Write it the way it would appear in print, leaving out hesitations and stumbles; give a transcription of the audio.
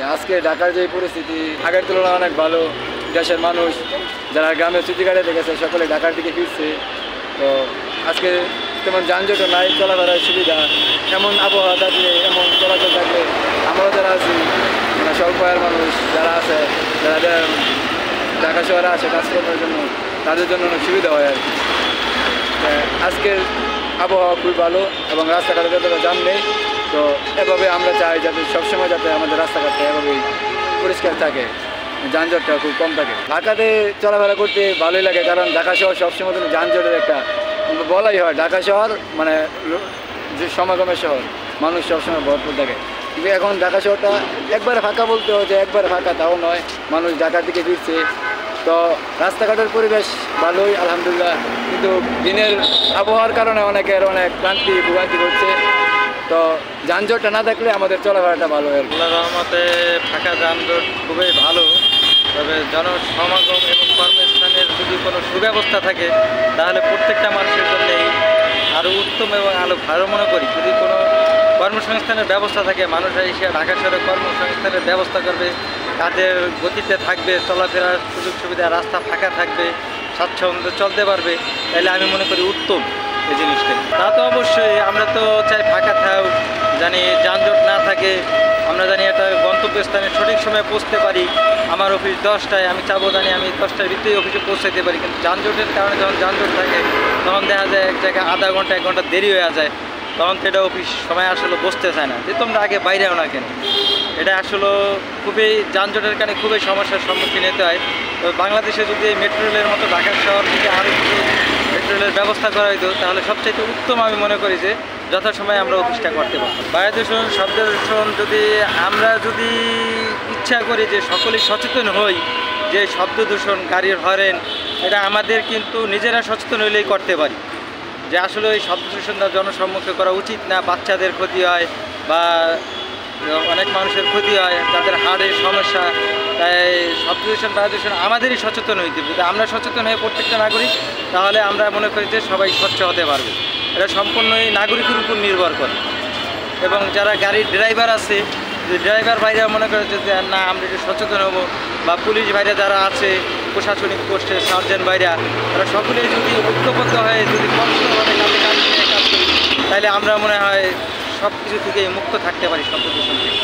আজকে ঢাকার যে পরিস্থিতি আগের তুলনায় অনেক ভালো। দেশের মানুষ যারা গ্রামে ছুটি কাটাতে গেছে সকলে ঢাকার দিকে ফিরছে। তো আজকে তেমন যানজটও নাই, চলাফেরার সুবিধা। এমন আবহাওয়া থাকলে, এমন চলাচল থাকলে আমরাও যারা আছি মানে স্বল্প আয়ের মানুষ যারা আছে, যারা ঢাকা শহরে আসে কাজকর্মের জন্য, তাদের জন্য অনেক সুবিধা হয় আর কি। আজকের আবহাওয়া খুবই ভালো এবং রাস্তাঘাটে যতটা জ্যাম নেই। তো এভাবে আমরা চাই যাতে সবসময় যাতে আমাদের রাস্তাঘাটটা এভাবেই পরিষ্কার থাকে, যানজটটা খুব কম থাকে। ঢাকাতে চলাফেরা করতে ভালোই লাগে, কারণ ঢাকা শহর সবসময় যানজটের একটা বলাই হয়। ঢাকা শহর মানে যে সমাগমের শহর, মানুষ সবসময় ভরপুর থাকে। কিন্তু এখন ঢাকা শহরটা একবারে ফাঁকা বলতে হয় যে একবারে ফাঁকা তাও নয়, মানুষ ঢাকার দিকে ফিরছে। তো রাস্তাঘাটের পরিবেশ ভালোই আলহামদুলিল্লাহ, কিন্তু দিনের আবহাওয়ার কারণে অনেকের অনেক ক্লান্তি ভোগান্তি করছে। তো যানজটটা না থাকলে আমাদের চলাফেরাটা ভালো হয়। আল্লাহর রহমতে ফাঁকা যানজট খুবই ভালো, তবে জনসমাগম এবং কর্মস্থানের যদি কোনো সুব্যবস্থা থাকে তাহলে প্রত্যেকটা মানুষের জন্যেই আরও উত্তম এবং আরও ভালো মনে করি। যদি কোনো কর্মসংস্থানের ব্যবস্থা থাকে, মানুষরা এসে ঢাকা শহরে কর্মসংস্থানের ব্যবস্থা করবে, কাজের গতিতে থাকবে, চলাফেরার সুযোগ সুবিধা, রাস্তা ফাঁকা থাকবে, স্বাচ্ছন্দ্যে চলতে পারবে, তাহলে আমি মনে করি উত্তম এই জিনিসটা। তা তো অবশ্যই আমরা তো চাই ফাঁকা থাক, জানি যানজট না থাকে, আমরা জানি একটা গন্তব্যস্থানে সঠিক সময়ে পৌঁছতে পারি। আমার অফিস 10টায়, আমি চাবো জানি আমি 10টার ভিতরেই অফিসে পৌঁছাইতে পারি, কিন্তু যানজটের কারণে যখন যানজট থাকে তখন দেখা যায় এক জায়গায় আধা ঘন্টা 1 ঘন্টা দেরি হয়ে যায়, তখন তো এটা অফিস সময় আসলে বসতে চায় না যে তোমরা আগে বাইরেও না কেন। এটা আসলে খুবই যানজটের কারণে খুবই সমস্যার সম্মুখীন হতে হয়। তো বাংলাদেশে যদি এই মেট্রো রেলের মতো ঢাকা শহর থেকে আরও যদি মেট্রো রেলের ব্যবস্থা করা হতো তাহলে সবচাইতে উত্তম আমি মনে করি যে যথাসময়ে আমরা অফিসটা করতে পারতাম। বায়ু দূষণ, শব্দ দূষণ, যদি আমরা যদি ইচ্ছা করি যে সকলেই সচেতন হই যে শব্দ দূষণ, গাড়ির হরেন, এটা আমাদের কিন্তু নিজেরা সচেতন হইলেই করতে পারি। যে আসলে ওই শব্দ দূষণটা জনসম্মুখে করা উচিত না, বাচ্চাদের ক্ষতি হয় বা অনেক মানুষের ক্ষতি হয়, তাদের হাড়ের সমস্যা। তাই শব্দ দূষণ, বায়ু দূষণ আমাদেরই সচেতন হইতে হবে। যদি আমরা সচেতন হয়ে প্রত্যেকটা নাগরিক, তাহলে আমরা মনে করি যে সবাই স্বচ্ছ হতে পারবে। এটা সম্পূর্ণই নাগরিকের উপর নির্ভর করে। এবং যারা গাড়ির ড্রাইভার আছে, যে ড্রাইভার ভাইরা মনে করে যে না আমরা একটু সচেতন হবো, বা পুলিশ ভাইরা যারা আছে প্রশাসনিক পোস্টে, সার্জেন্ট ভাইরা, তারা সকলেই যদি ঐক্যবদ্ধ হয়ে যদি কঠোরভাবে কাজ করি, তাহলে আমরা মনে হয় সব কিছু থেকে মুক্ত থাকতে পারি শব্দ দূষণ থেকে।